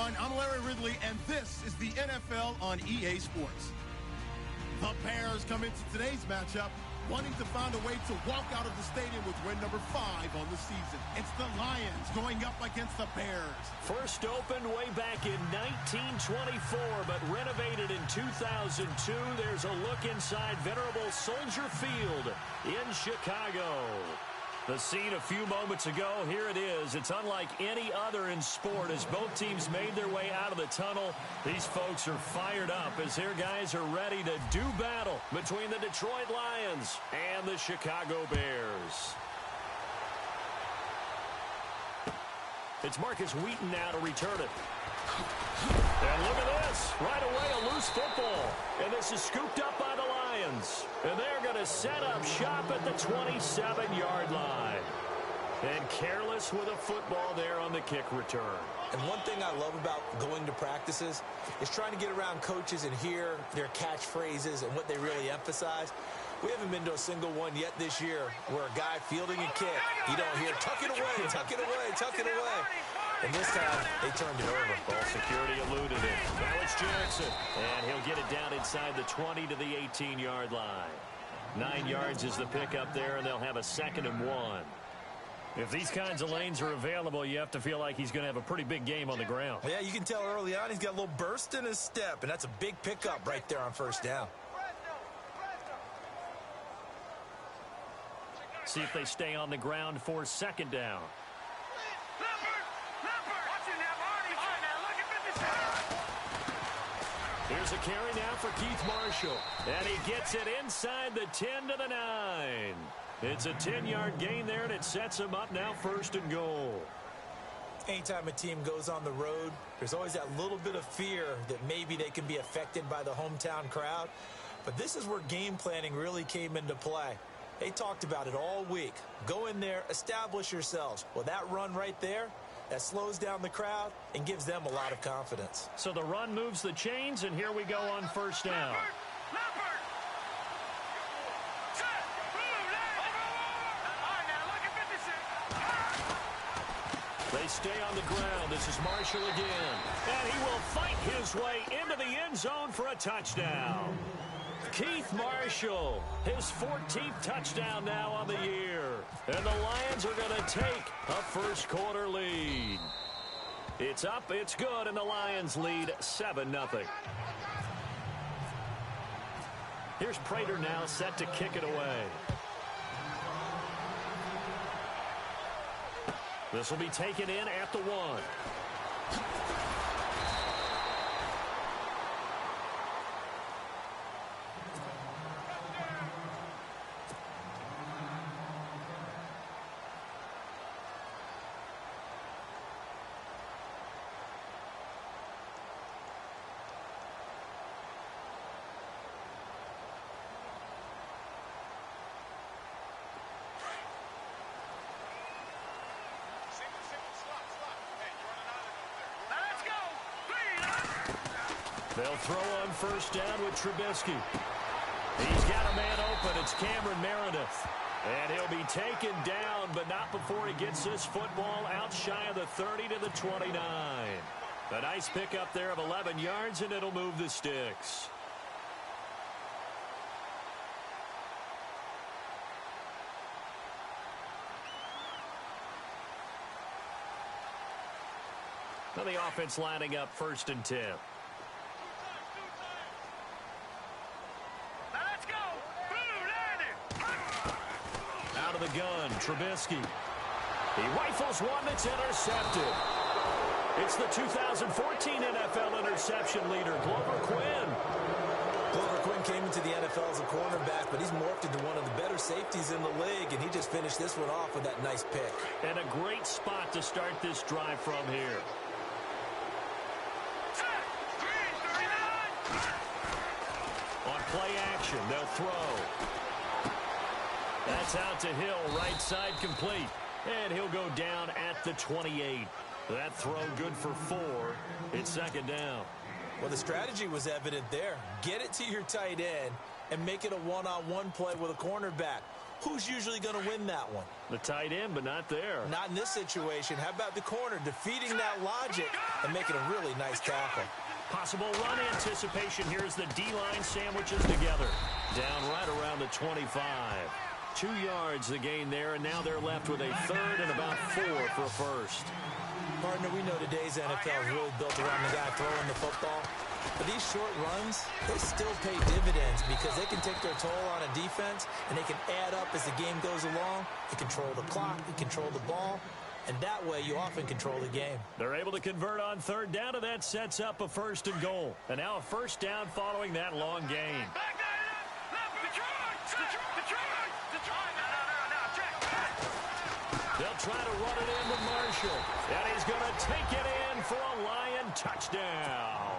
everyone. I'm Larry Ridley, and this is the NFL on EA Sports. The Bears come into today's matchup wanting to find a way to walk out of the stadium with win number 5 on the season. It's the Lions going up against the Bears. First opened way back in 1924, but renovated in 2002. There's a look inside venerable Soldier Field in Chicago. The scene a few moments ago, here it is. It's unlike any other in sport as both teams made their way out of the tunnel. These folks are fired up as their guys are ready to do battle between the Detroit Lions and the Chicago Bears. It's Marcus Wheaton now to return it. And look at this. Right away, a loose football. And this is scooped up by the Lions. And they're going to set up shop at the 27-yard line. And careless with a football there on the kick return. And one thing I love about going to practices is trying to get around coaches and hear their catchphrases and what they really emphasize. We haven't been to a single one yet this year where a guy fielding a kick, you don't hear, tuck it away, tuck it away, tuck it away. And this time, they turned it over. Ball security eluded it. Now it's Jackson. And he'll get it down inside the 20 to the 18-yard line. 9 yards is the pickup there, and they'll have a 2nd and 1. If these kinds of lanes are available, you have to feel like he's going to have a pretty big game on the ground. Yeah, you can tell early on he's got a little burst in his step, and that's a big pickup right there on first down. See if they stay on the ground for 2nd down. Here's a carry now for Keith Marshall. And he gets it inside the 10 to the 9. It's a 10-yard gain there, and it sets him up now 1st and goal. Anytime a team goes on the road, there's always that little bit of fear that maybe they can be affected by the hometown crowd. But this is where game planning really came into play. They talked about it all week. Go in there, establish yourselves. Well, that run right there, that slows down the crowd and gives them a lot of confidence. So the run moves the chains, and here we go on 1st down. They stay on the ground. This is Marshall again. And he will fight his way into the end zone for a touchdown. Keith Marshall, his 14th touchdown now on the year. And the Lions are going to take a first-quarter lead. It's up, it's good, and the Lions lead 7-0. Here's Prater now set to kick it away. This will be taken in at the 1. They'll throw on 1st down with Trubisky. He's got a man open. It's Cameron Meredith. And he'll be taken down, but not before he gets this football out shy of the 30 to the 29. A nice pickup there of 11 yards, and it'll move the sticks. Now the offense lining up 1st and 10. Out of the gun, Trubisky. He rifles one that's intercepted. It's the 2014 NFL interception leader, Glover Quinn. Glover Quinn came into the NFL as a cornerback, but he's morphed into one of the better safeties in the league, and he just finished this one off with that nice pick. And a great spot to start this drive from here. On play action, they'll throw. That's out to Hill, right side complete. And he'll go down at the 28. That throw good for 4. It's 2nd down. Well, the strategy was evident there. Get it to your tight end and make it a one-on-one play with a cornerback. Who's usually going to win that one? The tight end, but not there. Not in this situation. How about the corner defeating that logic and making a really nice tackle. Possible run anticipation here as the D-line sandwiches together. Down right around the 25. 2 yards the gain there, and now they're left with a third and about 4 for a first. Partner, we know today's NFL is really built around the guy throwing the football. But these short runs, they still pay dividends because they can take their toll on a defense, and they can add up as the game goes along. They control the clock, they control the ball, and that way you often control the game. They're able to convert on third down, and that sets up a first and goal. And now a first down following that long gain. They'll try to run it in with Marshall, and he's going to take it in for a Lion touchdown.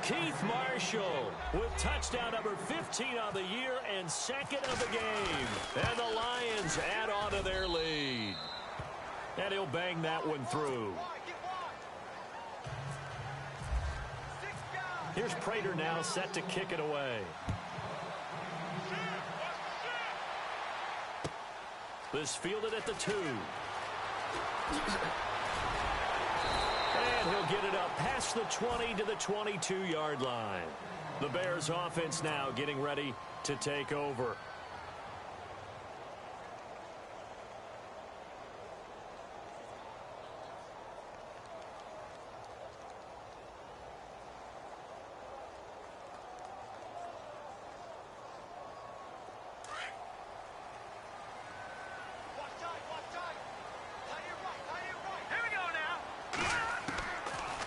Keith Marshall with touchdown number 15 on the year and second of the game. And the Lions add on to their lead. And he'll bang that one through. Here's Prater now set to kick it away. This fielded at the 2. And he'll get it up past the 20 to the 22-yard line. The Bears offense now getting ready to take over.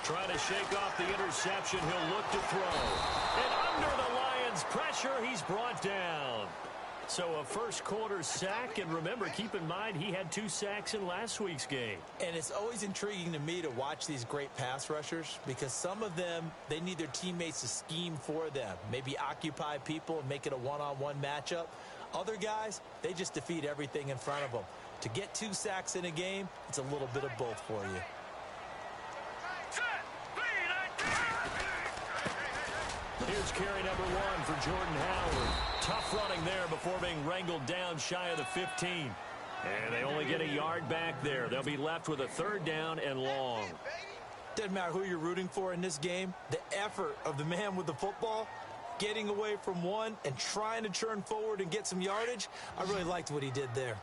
Trying to shake off the interception. He'll look to throw. And under the Lions' pressure, he's brought down. So a first quarter sack. And remember, keep in mind, he had 2 sacks in last week's game. And it's always intriguing to me to watch these great pass rushers because some of them, they need their teammates to scheme for them. Maybe occupy people and make it a one-on-one matchup. Other guys, they just defeat everything in front of them. To get 2 sacks in a game, it's a little bit of both for you. Here's carry number 1 for Jordan Howard. Tough running there before being wrangled down shy of the 15. And they only get a yard back there. They'll be left with a third down and long. Doesn't matter who you're rooting for in this game. The effort of the man with the football, getting away from one and trying to turn forward and get some yardage, I really liked what he did there.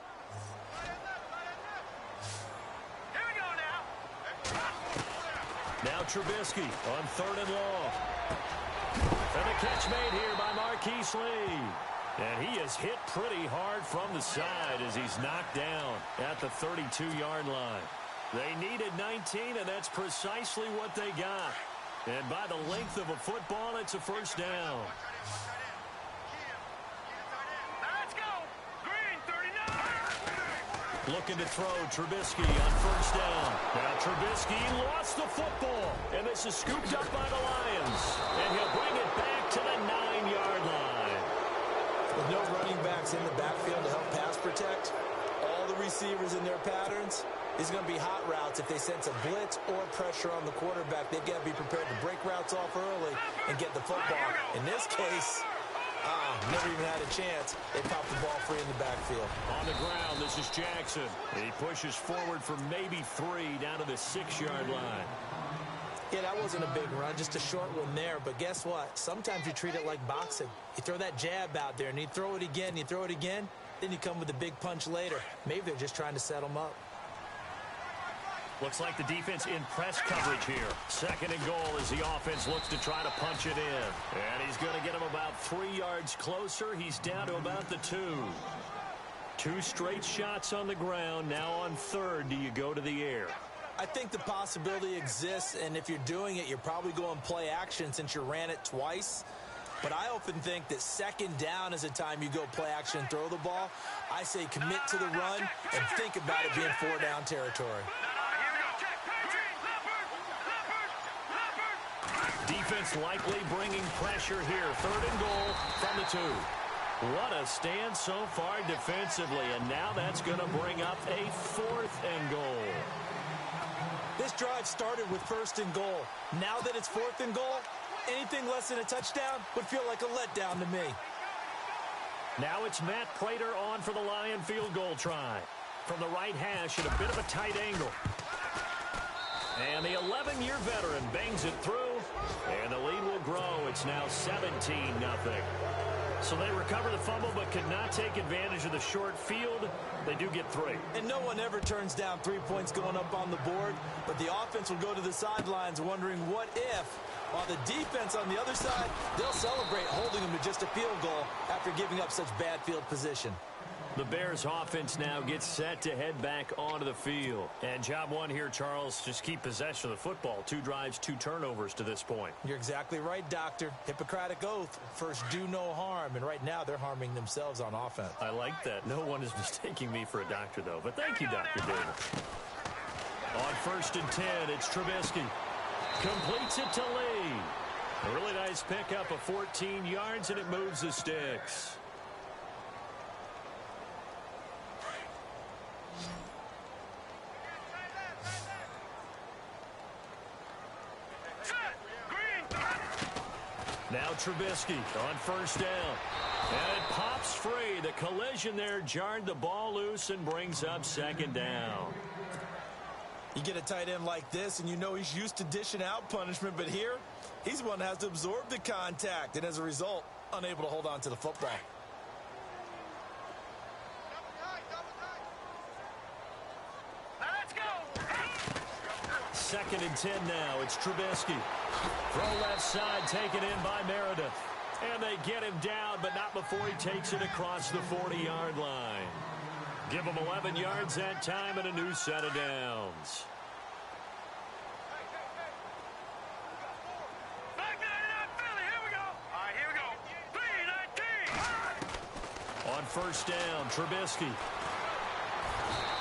Now Trubisky on third and long. And the catch made here by Marquise Lee. And he is hit pretty hard from the side as he's knocked down at the 32-yard line. They needed 19, and that's precisely what they got. And by the length of a football, it's a first down. Let's go. Green 39. Looking to throw Trubisky on first down. Now Trubisky lost the football, and this is scooped up by the Lions. And he'll bring it back to the 9-yard line. With no running backs in the backfield to help pass protect, all the receivers in their patterns, these are going to be hot routes if they sense a blitz or pressure on the quarterback. They've got to be prepared to break routes off early and get the football. In this case, never even had a chance. They popped the ball free in the backfield. On the ground, this is Jackson. He pushes forward for maybe 3 down to the 6-yard line. Yeah, that wasn't a big run, just a short one there. But guess what? Sometimes you treat it like boxing. You throw that jab out there, and you throw it again, you throw it again, then you come with a big punch later. Maybe they're just trying to set them up. Looks like the defense in press coverage here. Second and goal as the offense looks to try to punch it in. And he's going to get him about 3 yards closer. He's down to about the 2. 2 straight shots on the ground. Now on third, do you go to the air? I think the possibility exists, and if you're doing it, you're probably going play action since you ran it twice. But I often think that second down is a time you go play action and throw the ball. I say commit to the run and think about it being 4-down territory. Defense likely bringing pressure here. Third and goal from the 2. What a stand so far defensively, and now that's going to bring up a 4th and goal. This drive started with 1st and goal. Now that it's 4th and goal, anything less than a touchdown would feel like a letdown to me. Now it's Matt Prater on for the Lion field goal try. From the right hash at a bit of a tight angle. And the 11-year veteran bangs it through, and the lead will grow. It's now 17-0. So they recover the fumble but could not take advantage of the short field. They do get 3. And no one ever turns down 3 points going up on the board, but the offense will go to the sidelines wondering what if. While the defense on the other side, they'll celebrate holding them to just a field goal after giving up such bad field position. The Bears offense now gets set to head back onto the field. And job one here, Charles, just keep possession of the football. 2 drives, 2 turnovers to this point. You're exactly right, Doctor. Hippocratic oath. First, do no harm. And right now, they're harming themselves on offense. I like that. No one is mistaking me for a doctor, though. But thank you, Dr. Davis. On 1st and 10, it's Trubisky. Completes it to Lee. A really nice pickup of 14 yards, and it moves the sticks. Now Trubisky on 1st down. And it pops free. The collision there jarred the ball loose and brings up 2nd down. You get a tight end like this, and you know he's used to dishing out punishment, but here, he's the one that has to absorb the contact, and as a result, unable to hold on to the football. Let's go. 2nd and 10 now. It's Trubisky. Throw left side, taken in by Meredith. And they get him down, but not before he takes it across the 40-yard line. Give him 11 yards that time and a new set of downs. Back there in Philly. Here we go. All right, here we go. 3-19. On 1st down, Trubisky.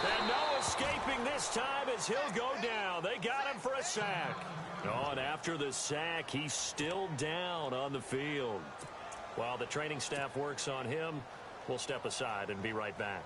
And no escaping this time as he'll go down. They got him for a sack. Oh, and after the sack, he's still down on the field. While the training staff works on him, we'll step aside and be right back.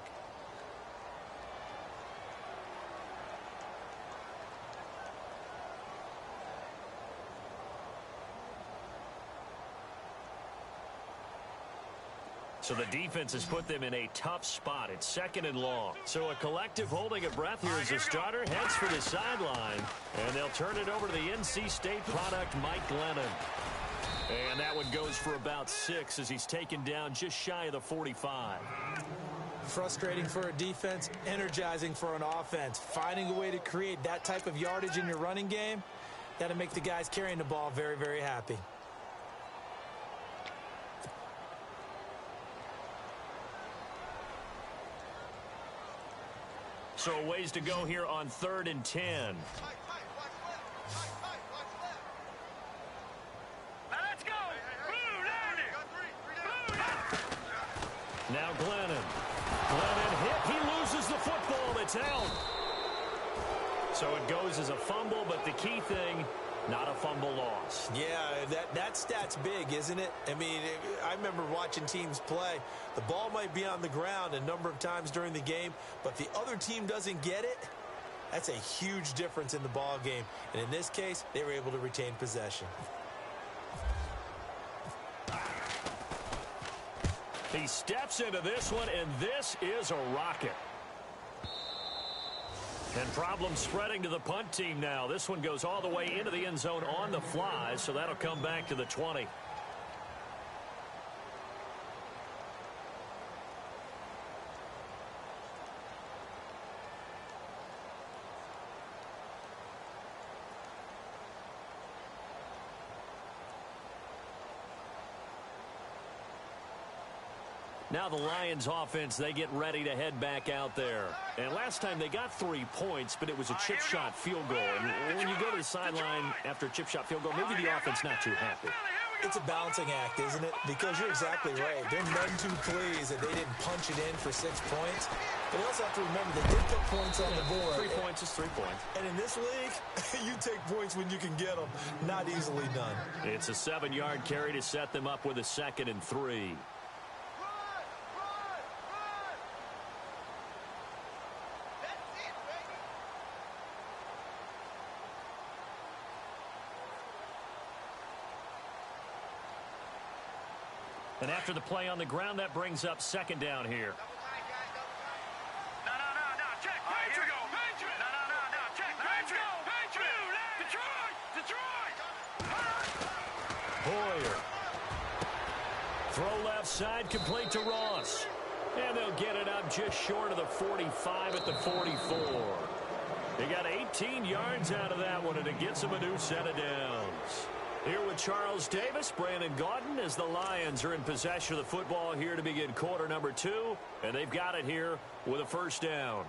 So the defense has put them in a tough spot. It's 2nd and long. So a collective holding of breath here as the starter heads for the sideline. And they'll turn it over to the NC State product, Mike Glennon. And that one goes for about 6 as he's taken down just shy of the 45. Frustrating for a defense, energizing for an offense. Finding a way to create that type of yardage in your running game, that'll make the guys carrying the ball very, very happy. So a ways to go here on 3rd and 10. Let's go. Now Glennon. Glennon hit. He loses the football. It's out. So it goes as a fumble, but the key thing, not a fumble loss. Yeah, that stat's big, isn't it? I mean, I remember watching teams play. The ball might be on the ground a number of times during the game, but the other team doesn't get it. That's a huge difference in the ball game. And in this case, they were able to retain possession. He steps into this one, and this is a rocket. And problem spreading to the punt team now. This one goes all the way into the end zone on the fly, so that'll come back to the 20. Now the Lions offense, they get ready to head back out there. And last time they got 3 points, but it was a chip shot field goal. And when you go to the sideline after a chip shot field goal, maybe the offense not too happy. It's a balancing act, isn't it? Because you're exactly right. They're none too pleased that they didn't punch it in for 6 points. But you also have to remember they did put points on the board. 3 points is 3 points. And in this league, you take points when you can get them. Not easily done. It's a 7-yard carry to set them up with a 2nd and 3. And after the play on the ground, that brings up 2nd down here. No, check. All right, here we go. No, check. Let's go. Detroit! Boyer. Throw left side, complete to Ross. And they'll get it up just short of the 45 at the 44. They got 18 yards out of that one, and it gets them a new set of downs. Here with Charles Davis, Brandon Gaudin, as the Lions are in possession of the football here to begin quarter number 2. And they've got it here with a first down.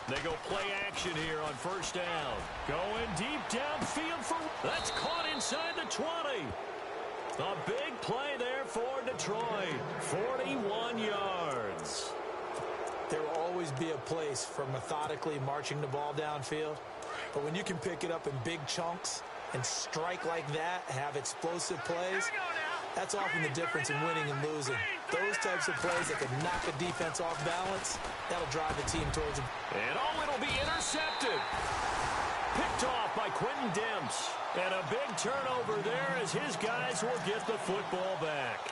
They go play action here on first down. Going deep downfield for... That's caught inside the 20. A big play there for Detroit. 41 yards. There will always be a place for methodically marching the ball downfield. But when you can pick it up in big chunks and strike like that, have explosive plays, that's often the difference in winning and losing. Those types of plays that can knock a defense off balance, that'll drive the team towards them. And it'll be intercepted. Picked off by Quentin Demps. And a big turnover there as his guys will get the football back.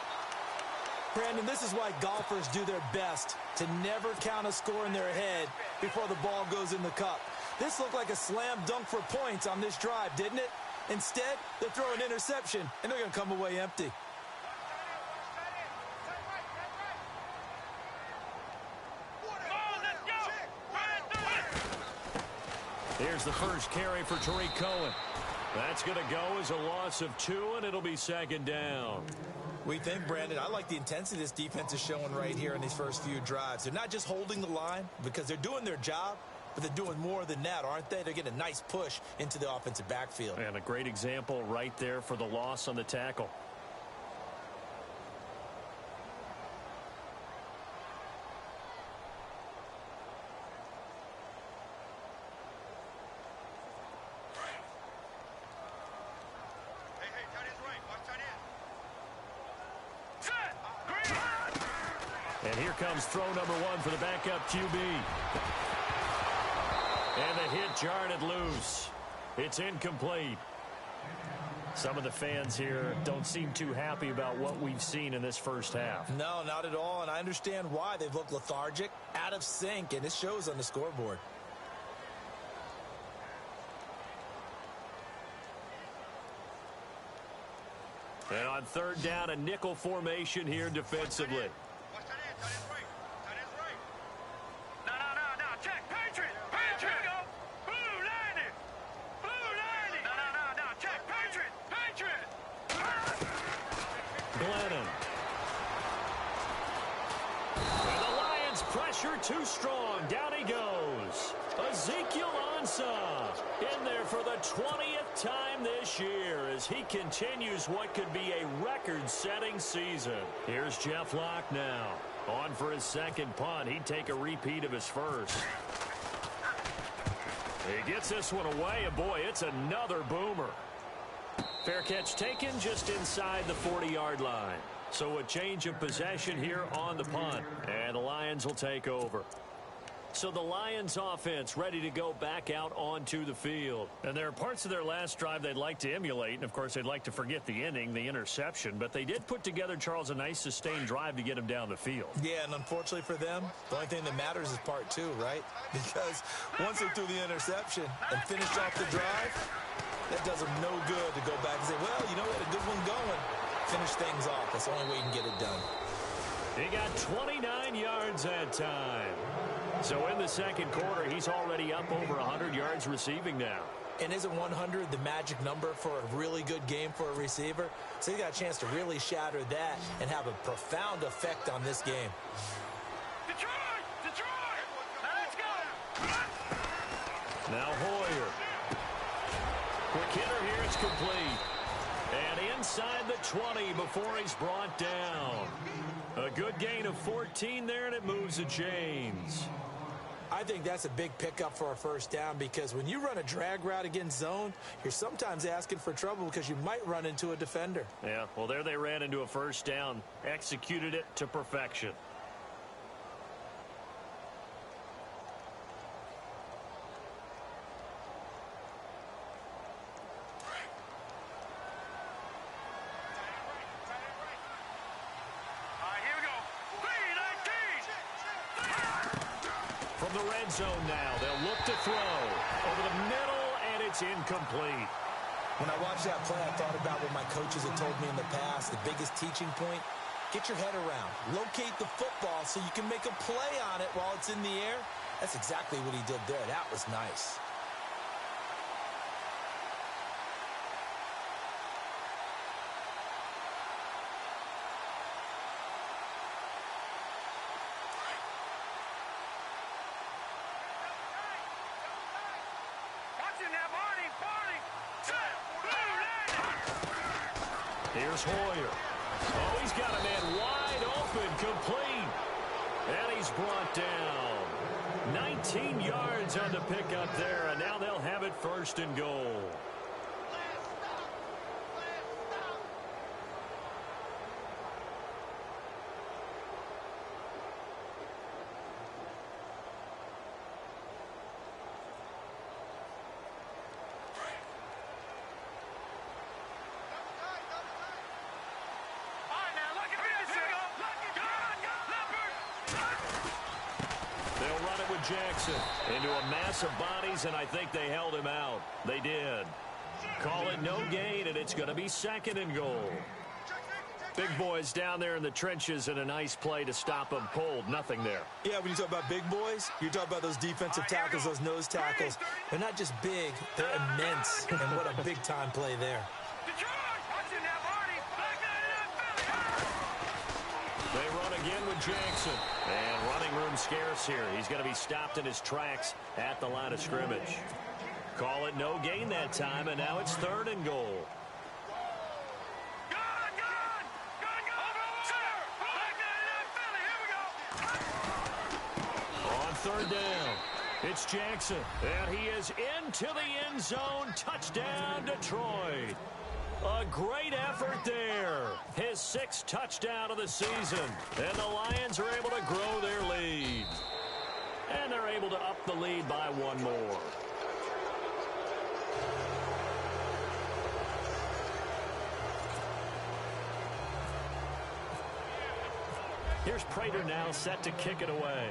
Brandon, this is why golfers do their best to never count a score in their head before the ball goes in the cup. This looked like a slam dunk for points on this drive, didn't it? Instead, they throw an interception, and they're going to come away empty. Here's the first carry for Tariq Cohen. That's going to go as a loss of 2, and it'll be second down. We think, Brandon, I like the intensity this defense is showing right here in these first few drives. They're not just holding the line because they're doing their job, but they're doing more than that, aren't they? They're getting a nice push into the offensive backfield. And a great example right there for the loss on the tackle. And here comes throw number 1 for the backup QB. And the hit jarred it loose. It's incomplete. Some of the fans here don't seem too happy about what we've seen in this first half. No, not at all, and I understand why. They've looked lethargic, out of sync, and it shows on the scoreboard. And on third down, a nickel formation here defensively. Too strong. Down he goes. Ezekiel Ansah in there for the 20th time this year as he continues what could be a record-setting season. Here's Jeff Locke now. On for his second punt. He'd take a repeat of his first. He gets this one away, and boy, it's another boomer. Fair catch taken just inside the 40-yard line. So a change of possession here on the punt. And the Lions will take over. So the Lions offense ready to go back out onto the field. And there are parts of their last drive they'd like to emulate. And, of course, they'd like to forget the inning, the interception. But they did put together, Charles, a nice sustained drive to get them down the field. Yeah, and unfortunately for them, the only thing that matters is part 2, right? Because once they threw the interception and finished off the drive, that does them no good to go back and say, well, you know, we had a good one going. Finish things off. That's the only way you can get it done. He got 29 yards that time. So in the second quarter, he's already up over 100 yards receiving now. And isn't 100 the magic number for a really good game for a receiver? So he got a chance to really shatter that and have a profound effect on this game. Detroit! Detroit! Now let's go! Now Hoyer. Quick hitter here. It's complete. And inside the 20 before he's brought down. A good gain of 14 there, and it moves the chains. I think that's a big pickup for a first down because when you run a drag route against zone, you're sometimes asking for trouble because you might run into a defender. Yeah, well, there they ran into a first down, executed it to perfection. From the red zone now, they'll look to throw over the middle, and it's incomplete. When I watched that play, I thought about what my coaches had told me in the past. The biggest teaching point, get your head around. Locate the football so you can make a play on it while it's in the air. That's exactly what he did there. That was nice. Here's Hoyer. Oh, he's got a man wide open, complete. And he's brought down. 19 yards on the pickup there, and now they'll have it first and goal. Jackson into a mass of bodies, and I think they held him out. They did. Call it no gain, and it's going to be second and goal. Big boys down there in the trenches, and a nice play to stop them cold. Nothing there. Yeah, when you talk about big boys, you're talking about those defensive tackles, those nose tackles. They're not just big, they're immense, and what a big-time play there. They run again with Jackson. And running room scarce here. He's going to be stopped in his tracks at the line of scrimmage. Call it no gain that time, and now it's third and goal. On third down, it's Jackson. And he is into the end zone. Touchdown, Detroit. A great effort there. His sixth touchdown of the season. And the Lions are able to grow their lead. And they're able to up the lead by one more. Here's Prater now set to kick it away.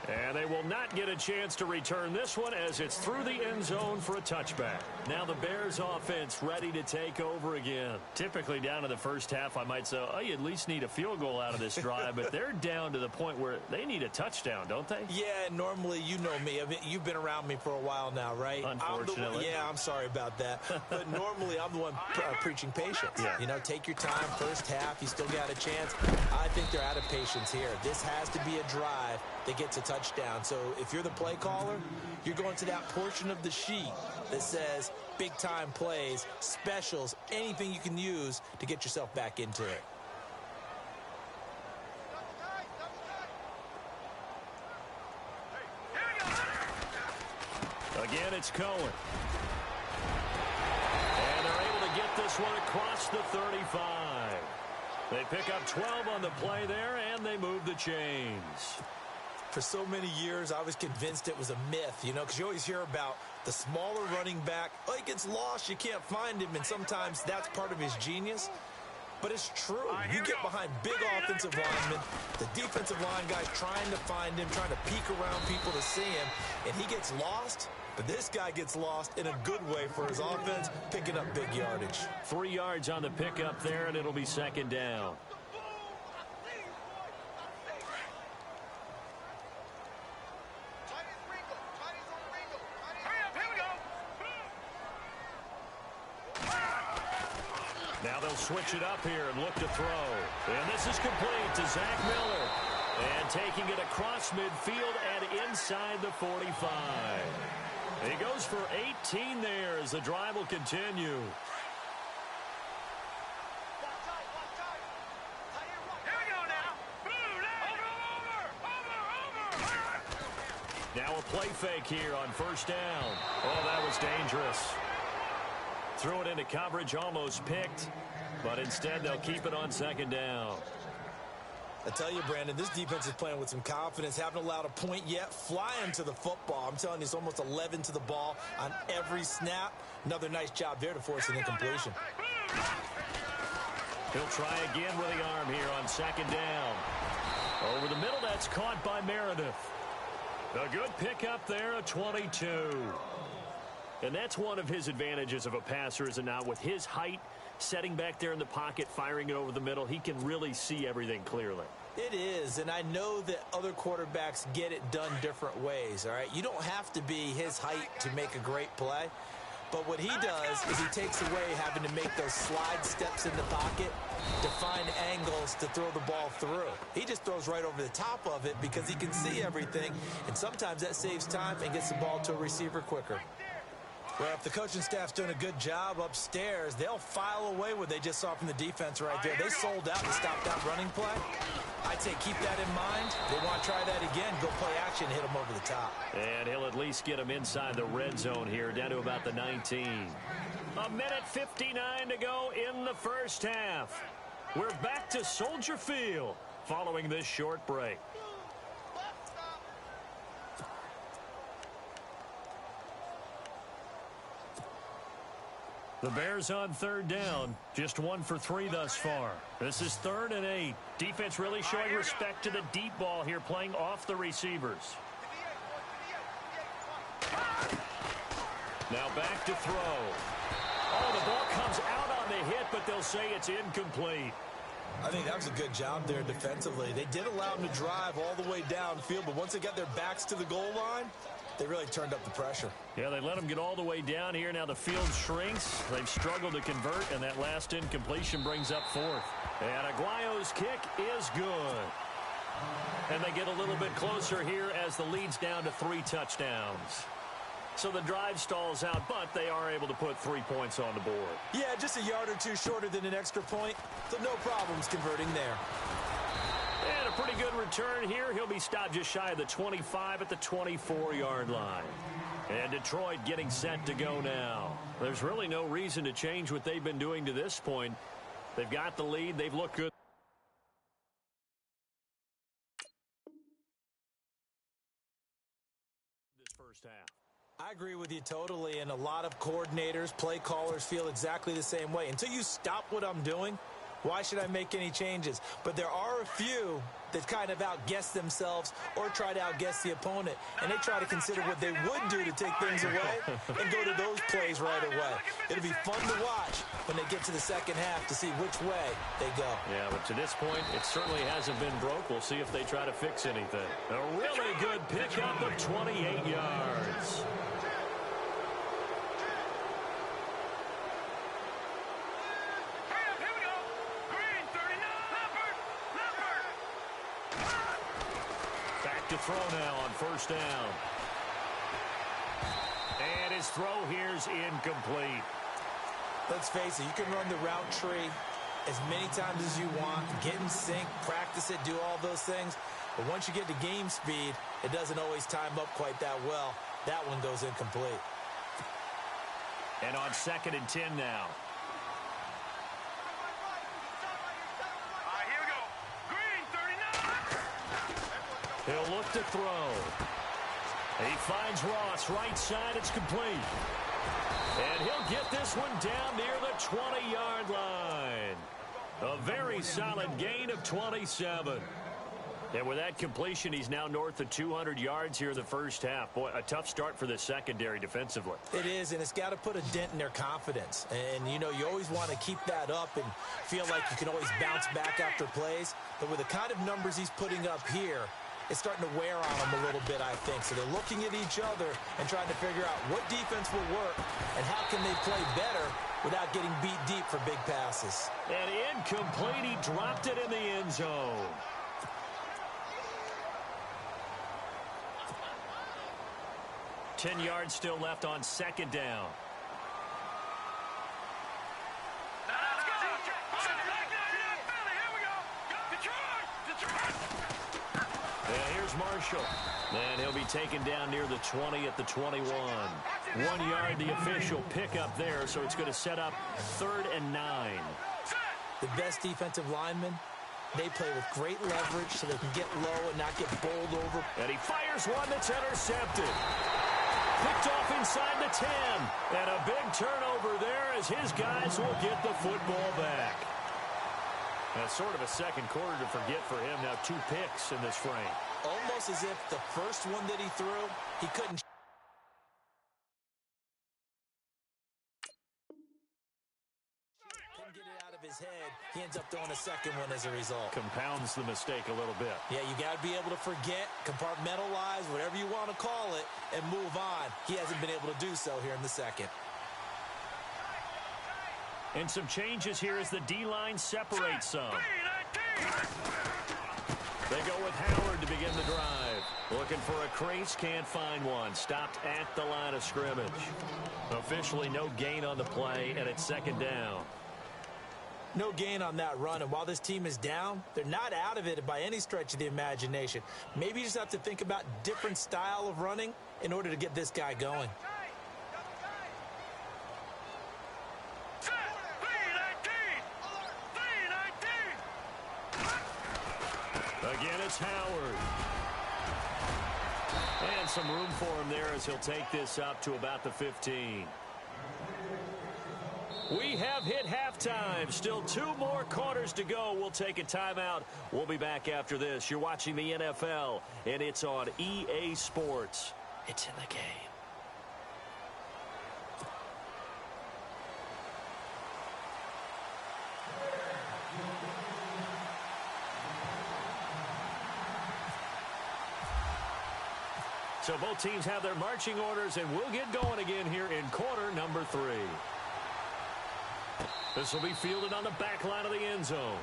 And they will not get a chance to return this one as it's through the end zone for a touchback. Now the Bears offense ready to take over again. Typically down to the first half, I might say, oh, you at least need a field goal out of this drive, but they're down to the point where they need a touchdown, don't they? Yeah, normally, you know me. I mean, you've been around me for a while now, right? Unfortunately. I'm sorry about that. But normally, I'm the one preaching patience. Yeah. You know, take your time, first half, you still got a chance. I think they're out of patience here. This has to be a drive that gets a touchdown. So if you're the play caller, you're going to that portion of the sheet that says big-time plays, specials, anything you can use to get yourself back into it. Again, it's Cohen. And they're able to get this one across the 35. They pick up 12 on the play there, and they move the chains. For so many years, I was convinced it was a myth, you know, because you always hear about the smaller running back. Oh, he gets lost, you can't find him, and sometimes that's part of his genius. But it's true. You get behind big offensive linemen, the defensive line guys trying to find him, trying to peek around people to see him, and he gets lost. But this guy gets lost in a good way for his offense, picking up big yardage. 3 yards on the pickup there, and it'll be second down. Now they'll switch it up here and look to throw. And this is complete to Zach Miller. And taking it across midfield and inside the 45. He goes for 18 there as the drive will continue. Here Now a play fake here on first down. Oh, that was dangerous. Threw it into coverage, almost picked, but instead they'll keep it on second down. I tell you, Brandon, this defense is playing with some confidence. Haven't allowed a point yet. Flying to the football. I'm telling you, it's almost 11 to the ball on every snap. Another nice job there to force an incompletion. He'll try again with the arm here on second down. Over the middle, that's caught by Meredith. A good pickup there, a 22. And that's one of his advantages of a passer, is it not? With his height, setting back there in the pocket, firing it over the middle, he can really see everything clearly. It is, and I know that other quarterbacks get it done different ways, all right? You don't have to be his height to make a great play. But what he does is he takes away having to make those slide steps in the pocket to find angles to throw the ball through. He just throws right over the top of it because he can see everything, and sometimes that saves time and gets the ball to a receiver quicker. Well, if the coaching staff's doing a good job upstairs, they'll file away what they just saw from the defense right there. They sold out to stop that running play. I'd say keep that in mind. They want to try that again, go play action, hit them over the top. And he'll at least get them inside the red zone here, down to about the 19. A minute 59 to go in the first half. We're back to Soldier Field following this short break. The Bears on third down, just 1 for 3 thus far. This is 3rd and 8. Defense really showing respect to the deep ball here, playing off the receivers. Now back to throw. Oh, the ball comes out on the hit, but they'll say it's incomplete. I think that was a good job there defensively. They did allow them to drive all the way downfield, but once they got their backs to the goal line, they really turned up the pressure. Yeah, they let them get all the way down here. Now the field shrinks. They've struggled to convert, and that last incompletion brings up 4th. And Aguayo's kick is good. And they get a little bit closer here as the lead's down to 3 touchdowns. So the drive stalls out, but they are able to put 3 points on the board. Yeah, just a yard or two shorter than an extra point, so no problems converting there. And a pretty good return here. He'll be stopped just shy of the 25 at the 24-yard line. And Detroit getting set to go now. There's really no reason to change what they've been doing to this point. They've got the lead. They've looked good. This first half. I agree with you totally, and a lot of coordinators, play callers feel exactly the same way. Until you stop what I'm doing, why should I make any changes? But there are a few that kind of outguess themselves or try to outguess the opponent, and they try to consider what they would do to take things away and go to those plays right away. It'll be fun to watch when they get to the second half to see which way they go. Yeah, but to this point, it certainly hasn't been broke. We'll see if they try to fix anything. A really good pickup of 28 yards. To throw now on first down. And his throw here's incomplete. Let's face it, you can run the route tree as many times as you want, get in sync, practice it, do all those things. But once you get to game speed, it doesn't always time up quite that well. That one goes incomplete. And on 2nd and 10 now. He'll look to throw. He finds Ross right side. It's complete. And he'll get this one down near the 20-yard line. A very solid gain of 27. And with that completion, he's now north of 200 yards here in the first half. Boy, a tough start for the secondary defensively. It is, and it's got to put a dent in their confidence. And, you know, you always want to keep that up and feel like you can always bounce back after plays. But with the kind of numbers he's putting up here, it's starting to wear on them a little bit, I think. So they're looking at each other and trying to figure out what defense will work and how can they play better without getting beat deep for big passes. And incomplete. He dropped it in the end zone. Ten yards still left on 2nd down. And here's Marshall. And he'll be taken down near the 20 at the 21. 1 yard, the official pickup there, so it's going to set up 3rd and 9. The best defensive linemen, they play with great leverage so they can get low and not get bowled over. And he fires one that's intercepted. Picked off inside the 10. And a big turnover there as his guys will get the football back. That's sort of a second quarter to forget for him. Now 2 picks in this frame. Almost as if the first one that he threw, he couldn't get it out of his head. He ends up throwing a second one as a result. Compounds the mistake a little bit. Yeah, you got to be able to forget, compartmentalize, whatever you want to call it, and move on. He hasn't been able to do so here in the second. And some changes here as the D-line separates some. They go with Howard to begin the drive. Looking for a crease, can't find one. Stopped at the line of scrimmage. Officially no gain on the play, and it's 2nd down. No gain on that run, and while this team is down, they're not out of it by any stretch of the imagination. Maybe you just have to think about different style of running in order to get this guy going. Again, it's Howard. And some room for him there as he'll take this up to about the 15. We have hit halftime. Still 2 more quarters to go. We'll take a timeout. We'll be back after this. You're watching the NFL, and it's on EA Sports. It's in the game. So both teams have their marching orders, and we'll get going again here in quarter number 3. This will be fielded on the back line of the end zone.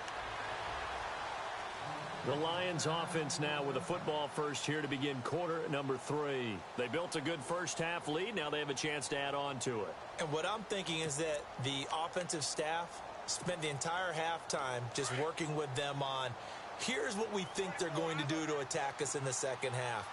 The Lions offense now with a football first here to begin quarter number 3. They built a good first half lead. Now they have a chance to add on to it. And what I'm thinking is that the offensive staff spent the entire halftime just working with them on, here's what we think they're going to do to attack us in the second half.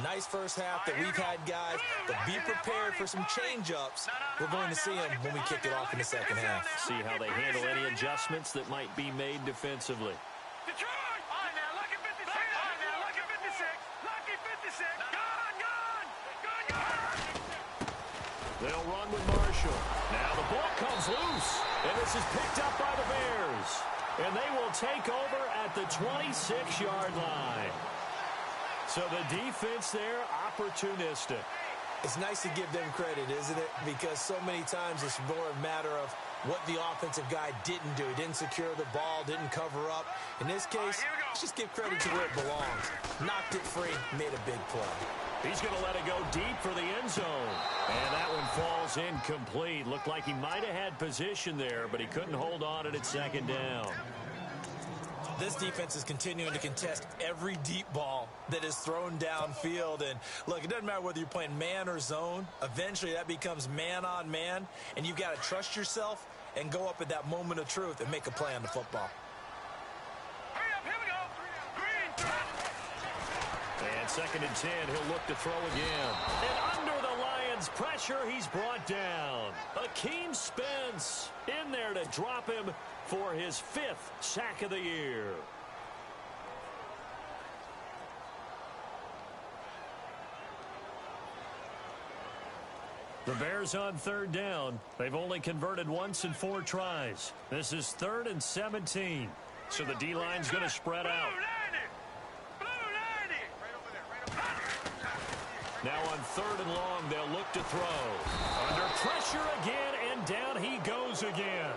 Nice first half that we've had, guys, but be prepared for some change-ups. We're going to see them when we kick it off in the second half. See how they handle any adjustments that might be made defensively. Detroit! On now, lucky 56! On now, lucky 56! Lucky 56! Gone! They'll run with Marshall. Now the ball comes loose, and this is picked up by the Bears. And they will take over at the 26-yard line. So the defense there, opportunistic. It's nice to give them credit, isn't it? Because so many times it's more a matter of what the offensive guy didn't do. He didn't secure the ball, didn't cover up. In this case, let's just give credit to where it belongs. Knocked it free, made a big play. He's going to let it go deep for the end zone. And that one falls incomplete. Looked like he might have had position there, but he couldn't hold on it at 2nd down. This defense is continuing to contest every deep ball that is thrown downfield. And, look, it doesn't matter whether you're playing man or zone. Eventually that becomes man on man, and you've got to trust yourself and go up at that moment of truth and make a play on the football. Hurry up, here we go. Green. And 2nd and 10, he'll look to throw again. And under the Lions' pressure, he's brought down. Akeem Spence in there to drop him for his 5th sack of the year. The Bears on 3rd down. They've only converted once in 4 tries. This is 3rd and 17. So the D-line's going to spread out. Now on 3rd and long, they'll look to throw. Under pressure again, and down he goes again.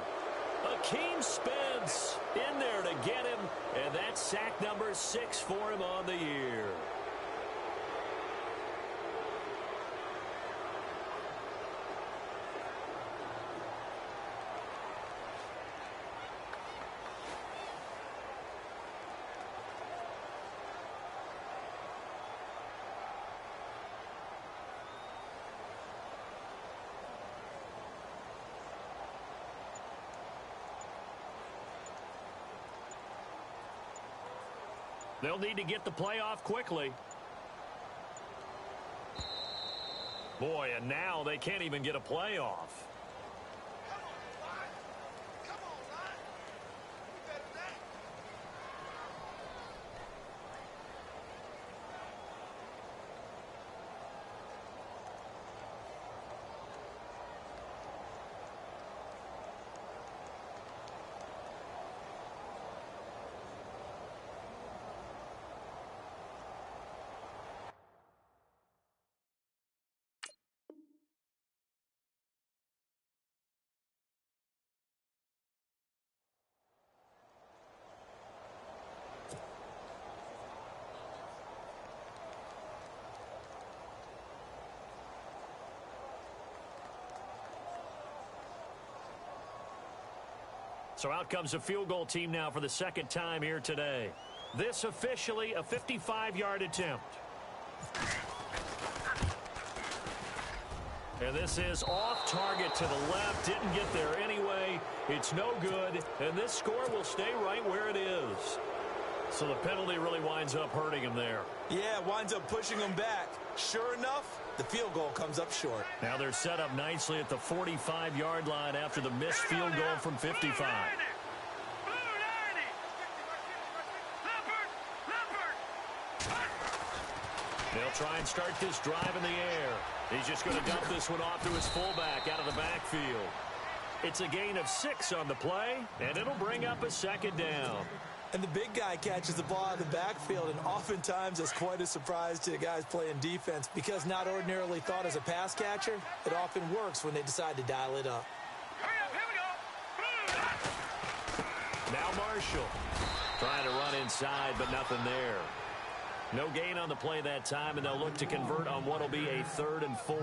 Akeem Spence in there to get him, and that's sack number 6 for him on the year. They'll need to get the play off quickly. Boy, and now they can't even get a play off. So out comes a field goal team now for the second time here today. This officially a 55-yard attempt. And this is off target to the left. Didn't get there anyway. It's no good. And this score will stay right where it is. So the penalty really winds up hurting him there. Yeah, winds up pushing him back. Sure enough, the field goal comes up short. Now they're set up nicely at the 45-yard line after the missed field goal from 55. They'll try and start this drive in the air. He's just going to dump this one off to his fullback out of the backfield. It's a gain of 6 on the play, and it'll bring up a second down. And the big guy catches the ball out of the backfield, and oftentimes it's quite a surprise to the guys playing defense because not ordinarily thought as a pass catcher, it often works when they decide to dial it up. Hurry up, here we go. Now Marshall trying to run inside, but nothing there. No gain on the play that time, and they'll look to convert on what will be a 3rd and 4.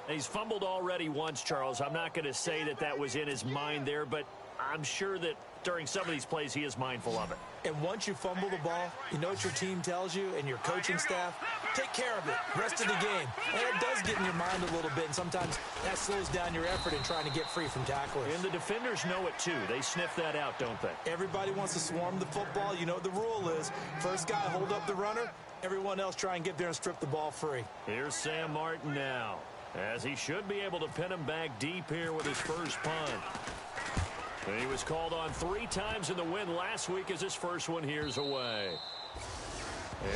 He's fumbled already once, Charles. I'm not going to say that that was in his mind there, but I'm sure that during some of these plays he is mindful of it. And once you fumble the ball, you know what your team tells you and your coaching staff? Take care of it. Rest of the game. And it does get in your mind a little bit, and sometimes that slows down your effort in trying to get free from tacklers. And the defenders know it, too. They sniff that out, don't they? Everybody wants to swarm the football. You know what the rule is. First guy hold up the runner. Everyone else try and get there and strip the ball free. Here's Sam Martin now, as he should be able to pin him back deep here with his first punt. And he was called on 3 times in the win last week as his first one here's away.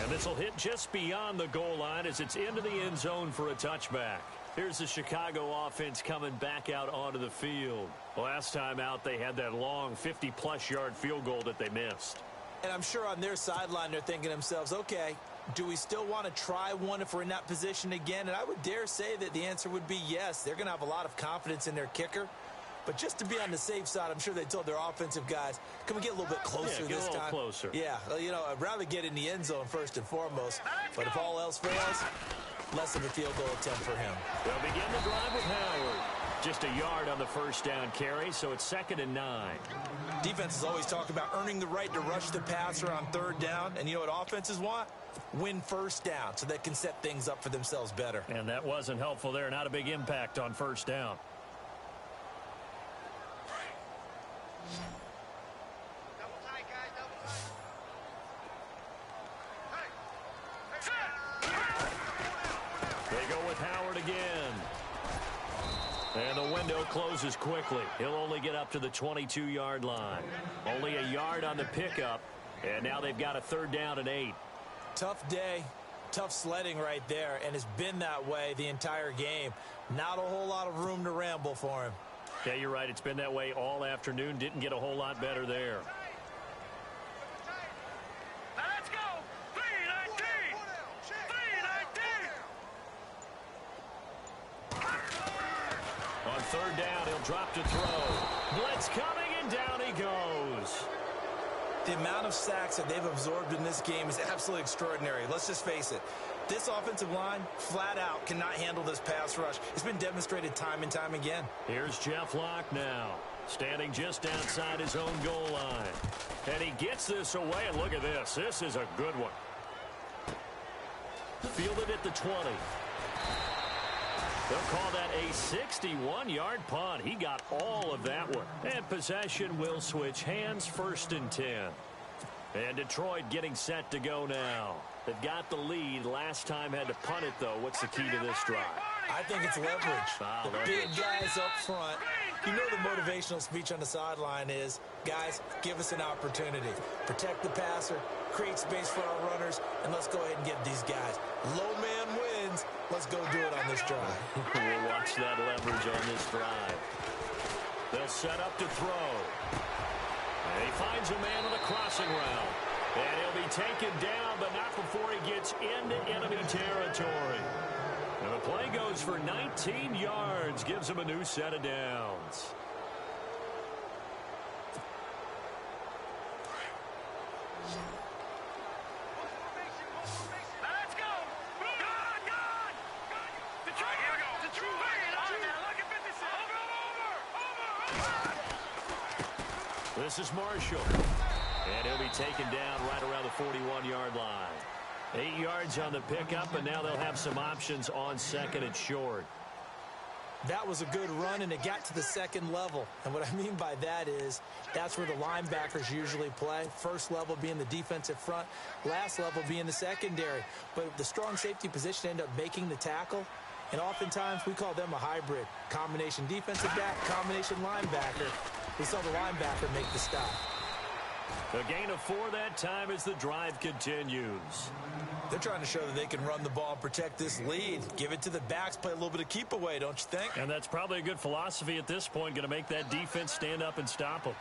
And this will hit just beyond the goal line as it's into the end zone for a touchback. Here's the Chicago offense coming back out onto the field. Last time out, they had that long 50-plus yard field goal that they missed. And I'm sure on their sideline they're thinking to themselves, okay, do we still want to try one if we're in that position again? And I would dare say that the answer would be yes. They're going to have a lot of confidence in their kicker. But just to be on the safe side, I'm sure they told their offensive guys, can we get a little bit closer this time? Closer. Yeah, you know, I'd rather get in the end zone first and foremost. But if all else fails, less of a field goal attempt for him. They'll begin the drive with Howard. Just a yard on the first down carry, so it's 2nd and 9. Defenses always talk about earning the right to rush the passer on 3rd down. And you know what offenses want? Win first down so they can set things up for themselves better. And that wasn't helpful there. Not a big impact on first down. Double tight, guys, double tight. They go with Howard again. And the window closes quickly. He'll only get up to the 22-yard line. Only a yard on the pickup. And now they've got a 3rd down and 8. Tough day, tough sledding right there, and it's been that way the entire game. Not a whole lot of room to ramble for him. Yeah, you're right. It's been that way all afternoon. Didn't get a whole lot better there. Now let's go. 319. 319. On 3rd down, he'll drop to throw. Blitz coming, and down he goes. The amount of sacks that they've absorbed in this game is absolutely extraordinary. Let's just face it. This offensive line, flat out, cannot handle this pass rush. It's been demonstrated time and time again. Here's Jeff Locke now, standing just outside his own goal line. And he gets this away, and look at this. This is a good one. Fielded at the 20. They'll call that a 61-yard punt. He got all of that one. And possession will switch hands, 1st and 10. And Detroit getting set to go now. They've got the lead. Last time had to punt it, though. What's the key to this drive? I think it's leverage. The big guys up front. You know the motivational speech on the sideline is, guys, give us an opportunity. Protect the passer, create space for our runners, and let's go ahead and give these guys. Low man wins. Let's go do it on this drive. We'll watch that leverage on this drive. They'll set up to throw. And he finds a man on the crossing route. And he'll be taken down, but not before he gets into enemy territory. And the play goes for 19 yards, gives him a new set of downs. Let's go. Good. Detroit, here we go. Detroit. Look at 56. Over. This is Marshall. And he'll be taken down right around the 41-yard line. 8 yards on the pickup, and now they'll have some options on second and short. That was a good run, and it got to the second level. And what I mean by that is that's where the linebackers usually play. First level being the defensive front, last level being the secondary. But the strong safety position ended up making the tackle, and oftentimes we call them a hybrid. Combination defensive back, combination linebacker. We saw the linebacker make the stop. A gain of 4 that time as the drive continues. They're trying to show that they can run the ball and protect this lead. Give it to the backs, play a little bit of keep away, don't you think? And that's probably a good philosophy at this point, going to make that defense stand up and stop them.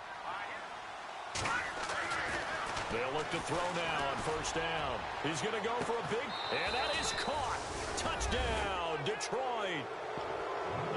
They'll look to throw now on first down. He's going to go for a big, and that is caught. Touchdown, Detroit.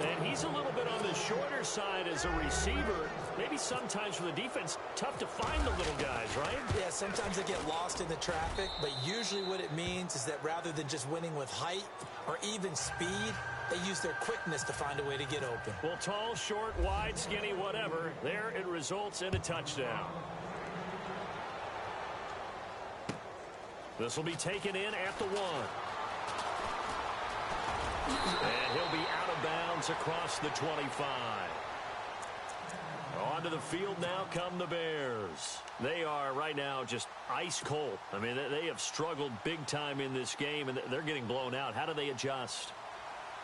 And he's a little bit on the shorter side as a receiver. Maybe sometimes for the defense, tough to find the little guys, right? Yeah, sometimes they get lost in the traffic, but usually what it means is that rather than just winning with height or even speed, they use their quickness to find a way to get open. Well, tall, short, wide, skinny, whatever, there it results in a touchdown. This will be taken in at the 1. And he'll be out of bounds across the 25. Onto the field now come the Bears. They are right now just ice cold. I mean, they have struggled big time in this game, and they're getting blown out. How do they adjust?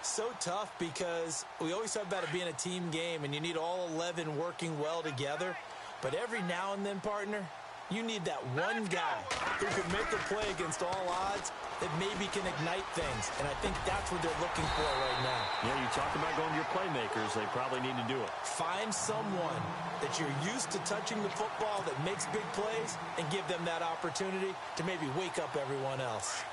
So tough because we always talk about it being a team game, and you need all 11 working well together. But every now and then, partner, you need that one guy who can make a play against all odds that maybe can ignite things. And I think that's what they're looking for right now. Yeah, you talk about going to your playmakers. They probably need to do it. Find someone that you're used to touching the football that makes big plays and give them that opportunity to maybe wake up everyone else.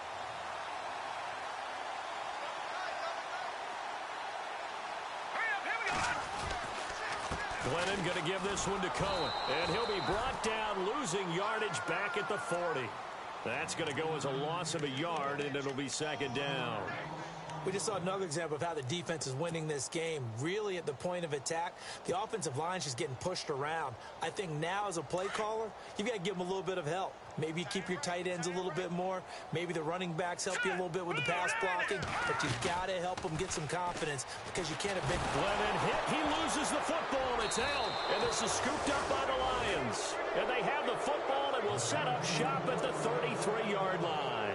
Glennon going to give this one to Cohen. And he'll be brought down, losing yardage back at the 40. That's going to go as a loss of a yard, and it'll be second down. We just saw another example of how the defense is winning this game. Really at the point of attack, the offensive line is just getting pushed around. I think now as a play caller, you've got to give them a little bit of help. Maybe you keep your tight ends a little bit more. Maybe the running backs help you a little bit with the pass blocking. But you've got to help them get some confidence because you can't have big... Glennon hit. He loses the football. It's held. And this is scooped up by the Lions. And they have the football and will set up shop at the 33-yard line.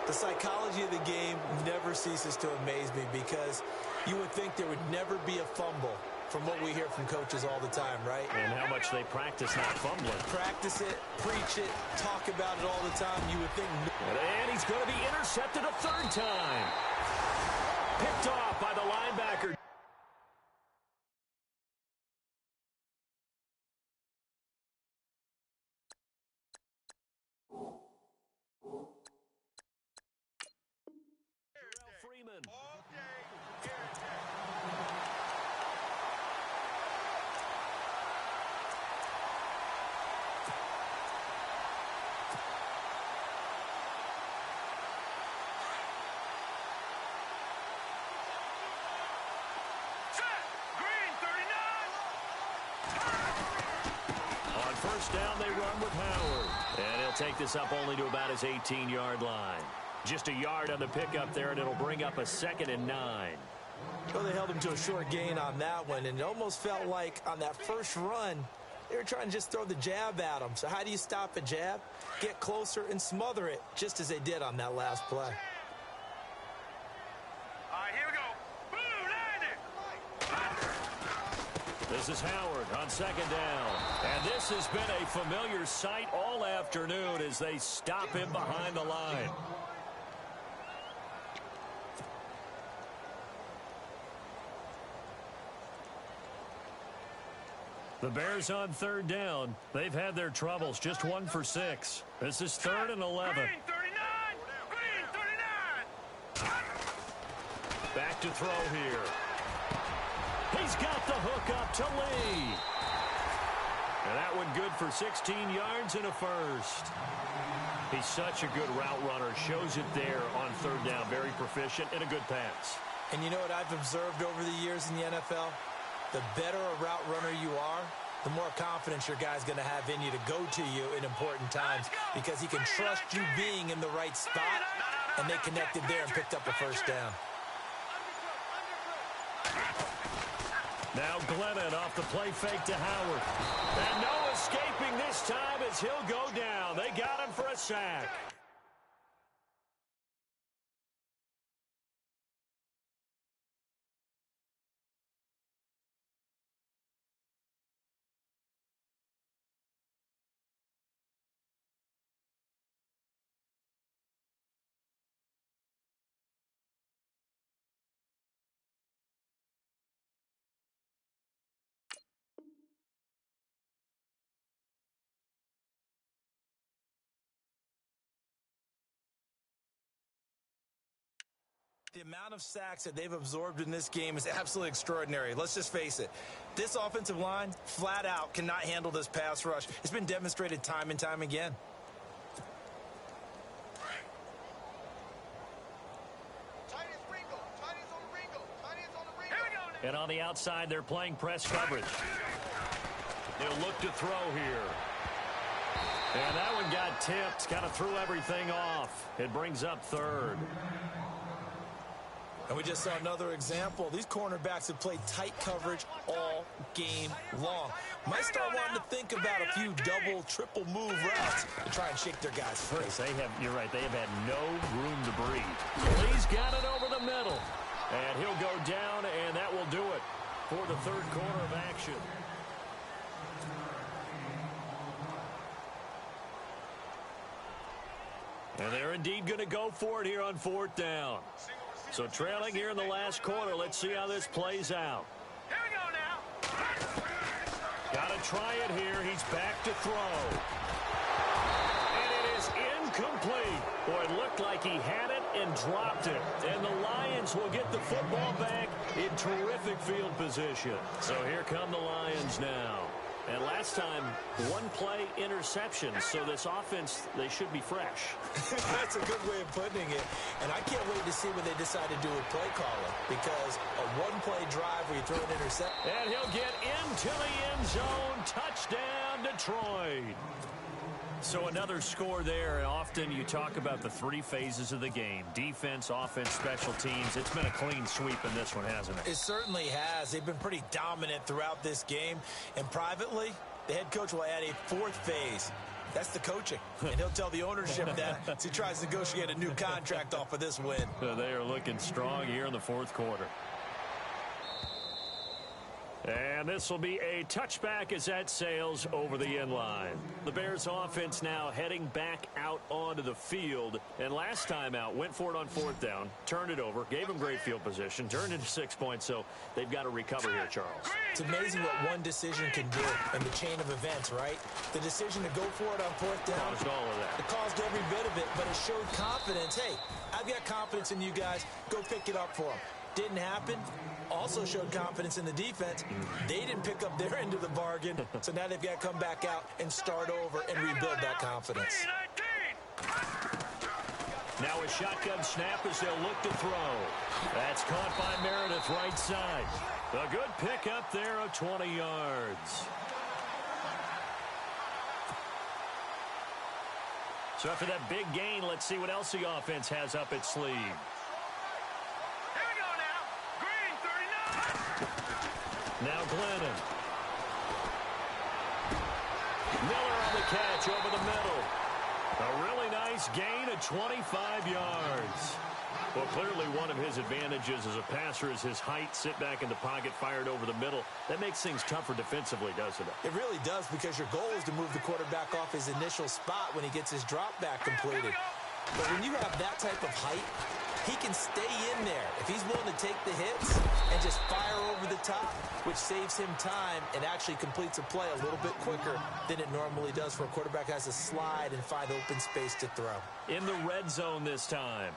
The psychology of the game never ceases to amaze me because you would think there would never be a fumble from what we hear from coaches all the time, right? And how much they practice not fumbling. Practice it, preach it, talk about it all the time. You would think... And he's going to be intercepted a third time. Picked off by the linebacker. First down, they run with Howard. And he'll take this up only to about his 18-yard line. Just a yard on the pickup there, and it'll bring up a 2nd and 9. Well, they held him to a short gain on that one, and it almost felt like on that first run, They were trying to just throw the jab at him. So how do you stop a jab? Get closer and smother it, just as they did on that last play. All right, here we go. Boom, landed. This is Howard on second down. And this has been a familiar sight all afternoon as they stop him behind the line. The Bears on third down. They've had their troubles, just 1 for 6. This is 3rd and 11. Green 39. Green 39. Back to throw here. He's got the hook up to Lee. And that one good for 16 yards and a first. He's such a good route runner. Shows it there on third down. Very proficient and a good pass. And you know what I've observed over the years in the NFL? The better a route runner you are, the more confidence your guy's going to have in you to go to you in important times because he can trust you being in the right spot, and they connected there and picked up a first down. Now Glennon off the play fake to Howard. And no escaping this time as he'll go down. They got him for a sack. The amount of sacks that they've absorbed in this game is absolutely extraordinary. Let's just face it. This offensive line, flat out, cannot handle this pass rush. It's been demonstrated time and time again. And on the outside, they're playing press coverage. They'll look to throw here. And that one got tipped. Kind of threw everything off. It brings up third. And we just saw another example. These cornerbacks have played tight coverage all game long. Might start wanting to think about a few double, triple move routes to try and shake their guys free. You're right, they have had no room to breathe. He's got it over the middle. And he'll go down, and that will do it for the third quarter of action. And they're indeed going to go for it here on fourth down. So trailing here in the last quarter. Let's see how this plays out. Here we go now. Got to try it here. He's back to throw. And it is incomplete. Boy, it looked like he had it and dropped it. And the Lions will get the football back in terrific field position. So here come the Lions now. And last time, one play interception. So this offense, they should be fresh. That's a good way of putting it. And I can't wait to see what they decide to do with play calling. Because a one-play drive where you throw an interception. And he'll get into the end zone. Touchdown, Detroit. So another score there. And often you talk about the three phases of the game. Defense, offense, special teams. It's been a clean sweep in this one, hasn't it? It certainly has. They've been pretty dominant throughout this game. And privately, the head coach will add a fourth phase. That's the coaching. And he'll tell the ownership that as he tries to negotiate a new contract off of this win. They are looking strong here in the fourth quarter. And this will be a touchback as that sails over the end line. The Bears offense now heading back out onto the field. And last time out, went for it on fourth down, turned it over, gave them great field position, turned into 6 points. So they've got to recover here, Charles. It's amazing what one decision can do in the chain of events, right? The decision to go for it on fourth down. Caused all of that. It caused every bit of it, but it showed confidence. Hey, I've got confidence in you guys. Go pick it up for them. Didn't happen. Also showed confidence in the defense. They didn't pick up their end of the bargain, so now they've got to come back out and start over and rebuild that confidence. Now a shotgun snap as they'll look to throw. That's caught by Meredith right side. A good pickup there of 20 yards. So after that big gain, let's see what else the offense has up its sleeve. Now Glennon. catch over the middle. A really nice gain of 25 yards. Well, clearly one of his advantages as a passer is his height. Sit back in the pocket, fired over the middle. That makes things tougher defensively, doesn't it? It really does, because your goal is to move the quarterback off his initial spot when he gets his drop back completed. But when you have that type of height, he can stay in there if he's willing to take the hits and just fire over the top, which saves him time and actually completes a play a little bit quicker than it normally does for a quarterback who has to slide and find open space to throw. In the red zone this time.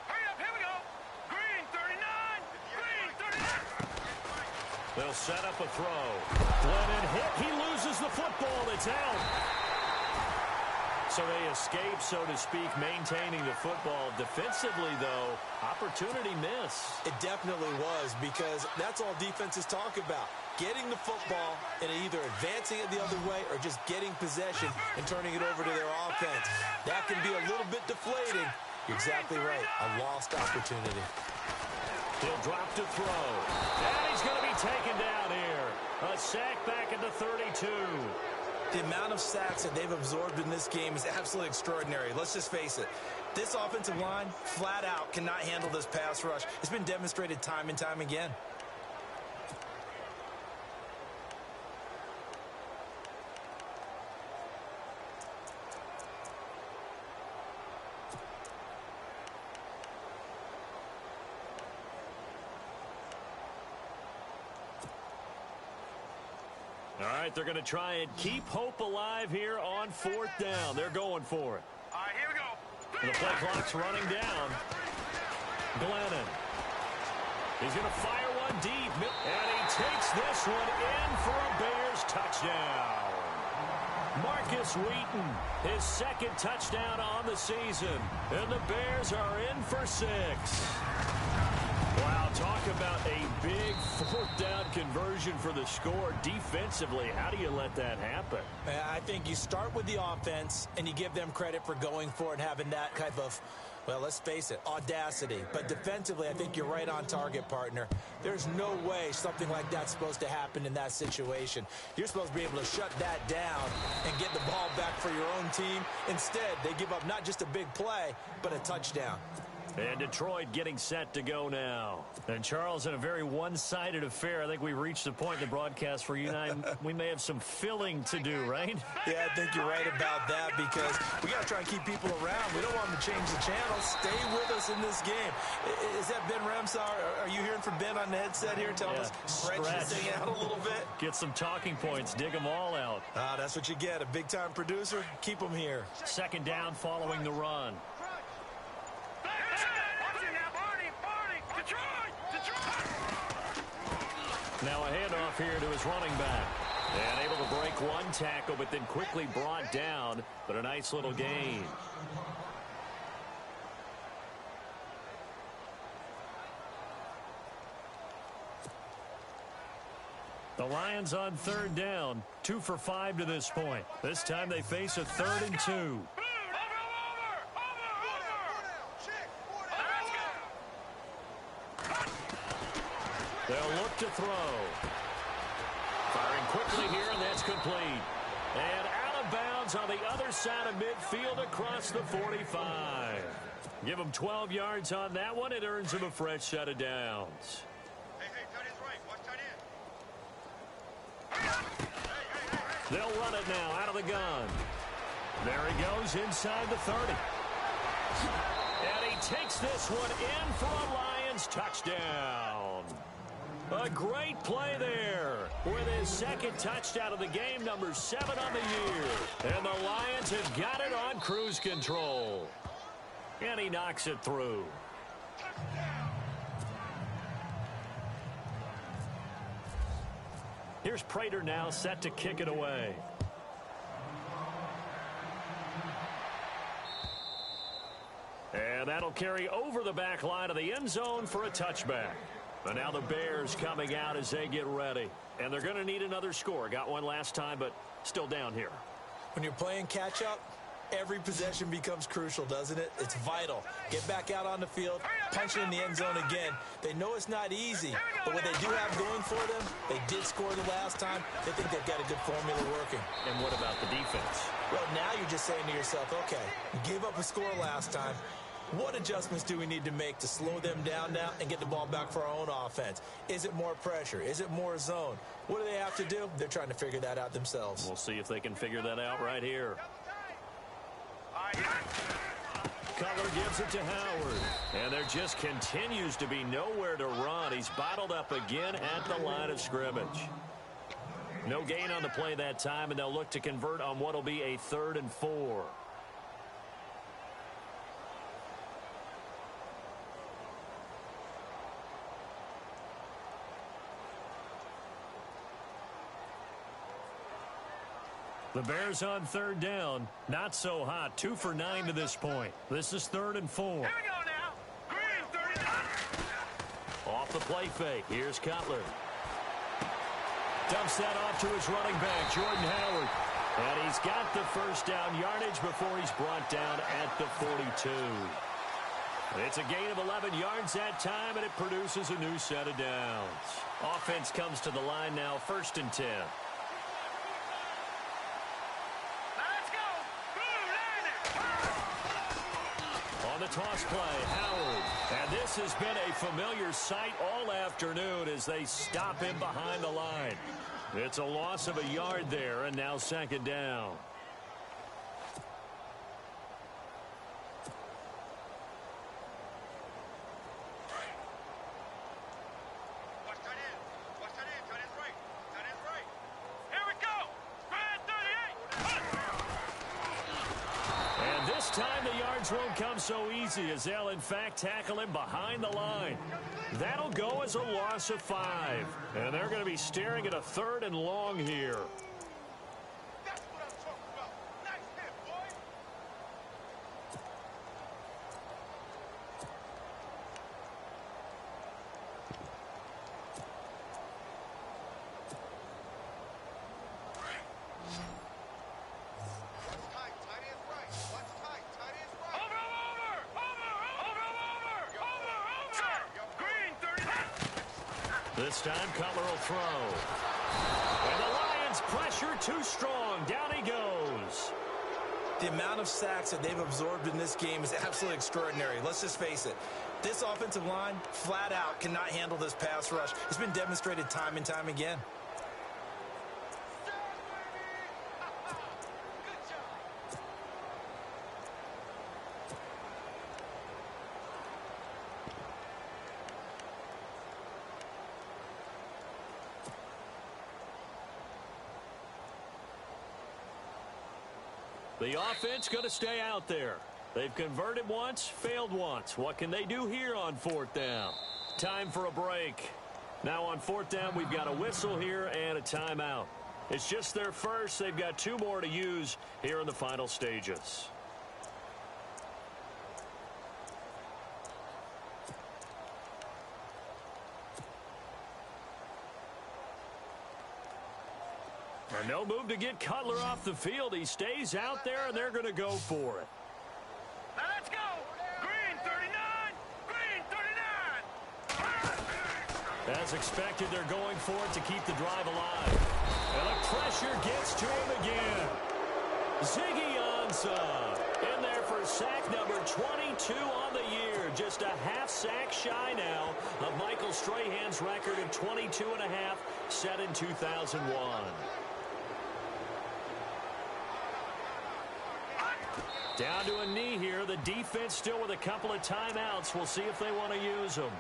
Hurry up, here we go. Green 39. Green 39. They'll set up a throw. Glennon hit. He loses the football. It's out. So they escape, so to speak, maintaining the football. Defensively, though, opportunity miss. It definitely was, because that's all defenses talk about. Getting the football and either advancing it the other way or just getting possession and turning it over to their offense. That can be a little bit deflating. You're exactly right. A lost opportunity. He'll drop to throw. And he's going to be taken down here. A sack back at the 32. The amount of sacks that they've absorbed in this game is absolutely extraordinary. Let's just face it. This offensive line, flat out, cannot handle this pass rush. It's been demonstrated time and time again. All right, they're going to try and keep hope alive here on 4th down. They're going for it. All right, here we go. And the play clock's running down. Glennon. He's going to fire one deep. And he takes this one in for a Bears touchdown. Marcus Wheaton, his second touchdown on the season. And the Bears are in for 6. Wow, talk about a big 4th down conversion for the score. Defensively, how do you let that happen? I think you start with the offense and you give them credit for going for it and having that type of, well, let's face it, audacity. But defensively, I think you're right on target, partner. There's no way something like that's supposed to happen in that situation. You're supposed to be able to shut that down and get the ball back for your own team. Instead, they give up not just a big play, but a touchdown. And Detroit getting set to go now. And, Charles, in a very one-sided affair, I think we reached the point in the broadcast where you and I, we may have some filling to do, right? Yeah, I think you're right about that, because we got to try and keep people around. We don't want them to change the channel. Stay with us in this game. Is that Ben Ramsar? Are you hearing from Ben on the headset here telling us stretch this thing out a little bit? Get some talking points. Dig them all out. That's what you get. A big-time producer. Keep them here. 2nd down following the run. Now a handoff here to his running back. And able to break one tackle, but then quickly brought down. But a nice little gain. The Lions on 3rd down. 2 for 5 to this point. This time they face a 3rd and 2. They'll look to throw. Firing quickly here, and that's complete. And out of bounds on the other side of midfield across the 45. Give them 12 yards on that one. It earns them a fresh set of downs. Hey, tight end's right. Watch tight end. They'll run it now out of the gun. There he goes inside the 30. And he takes this one in for a Lions touchdown. A great play there with his 2nd touchdown of the game, number 7 on the year. And the Lions have got it on cruise control. And he knocks it through. Here's Prater now set to kick it away. And that'll carry over the back line of the end zone for a touchback. And now the Bears coming out as they get ready. And they're going to need another score. Got one last time, but still down here. When you're playing catch-up, Every possession becomes crucial, doesn't it? It's vital. Get back out on the field, punch it in the end zone again. They know it's not easy, but what they do have going for them, they did score the last time. They think they've got a good formula working. And what about the defense? Well, now you're just saying to yourself, okay, we gave up a score last time. What adjustments do we need to make to slow them down now and get the ball back for our own offense? Is it more pressure? Is it more zone? What do they have to do? They're trying to figure that out themselves. We'll see if they can figure that out right here. Cutler gives it to Howard. And there just continues to be nowhere to run. He's bottled up again at the line of scrimmage. No gain on the play that time, and they'll look to convert on what will be a 3rd and 4. The Bears on 3rd down. Not so hot. 2 for 9 to this point. This is 3rd and 4. Here we go now. Green 39. Off the play fake. Here's Cutler. Dumps that off to his running back, Jordan Howard. And he's got the first down yardage before he's brought down at the 42. It's a gain of 11 yards that time, and it produces a new set of downs. Offense comes to the line now, 1st and 10. The toss play, Howard. And this has been a familiar sight all afternoon as they stop him behind the line. It's a loss of a yard there, and now 2nd down. Time the yards won't come so easy as they'll in fact tackle him behind the line. That'll go as a loss of 5. And they're going to be staring at a 3rd and long here. That's what I'm talking about. Nice hit, boy. This time, Cutler will throw. And the Lions pressure too strong. Down he goes. The amount of sacks that they've absorbed in this game is absolutely extraordinary. Let's just face it. This offensive line, flat out, cannot handle this pass rush. It's been demonstrated time and time again. The offense going to stay out there. They've converted once, failed once. What can they do here on 4th down? Time for a break. Now on 4th down, we've got a whistle here and a timeout. It's just their first. They've got 2 more to use here in the final stages. And no move to get Cutler off the field. He stays out there, and they're going to go for it. Now let's go. Green 39. Green 39. As expected, they're going for it to keep the drive alive. And the pressure gets to him again. Ziggy Ansah in there for sack number 22 on the year. Just a half sack shy now of Michael Strahan's record of 22 and a half set in 2001. Down to a knee here. The defense still with a couple of timeouts. We'll see if they want to use them.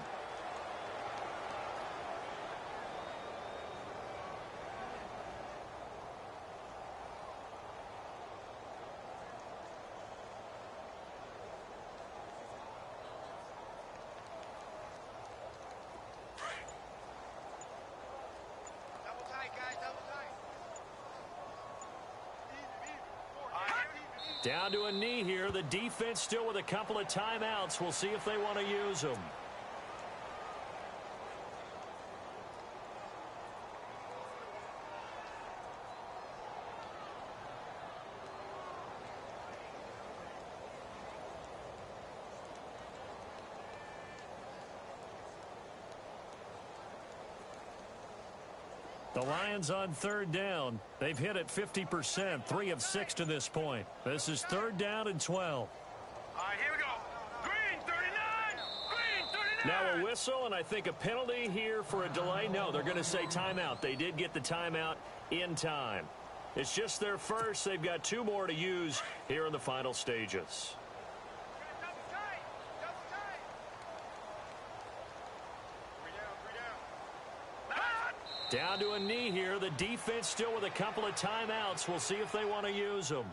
Double tight, guys. Double tight. Down to a knee here. The defense still with a couple of timeouts. We'll see if they want to use them. The Lions on third down. They've hit it 50%, 3 of 6 to this point. This is third down and 12. All right, here we go. Green 39. Green 39. Now a whistle, and I think a penalty here for a delay. No, they're going to say timeout. They did get the timeout in time. It's just their first. They've got 2 more to use here in the final stages. Down to a knee here. The defense still with a couple of timeouts. We'll see if they want to use them.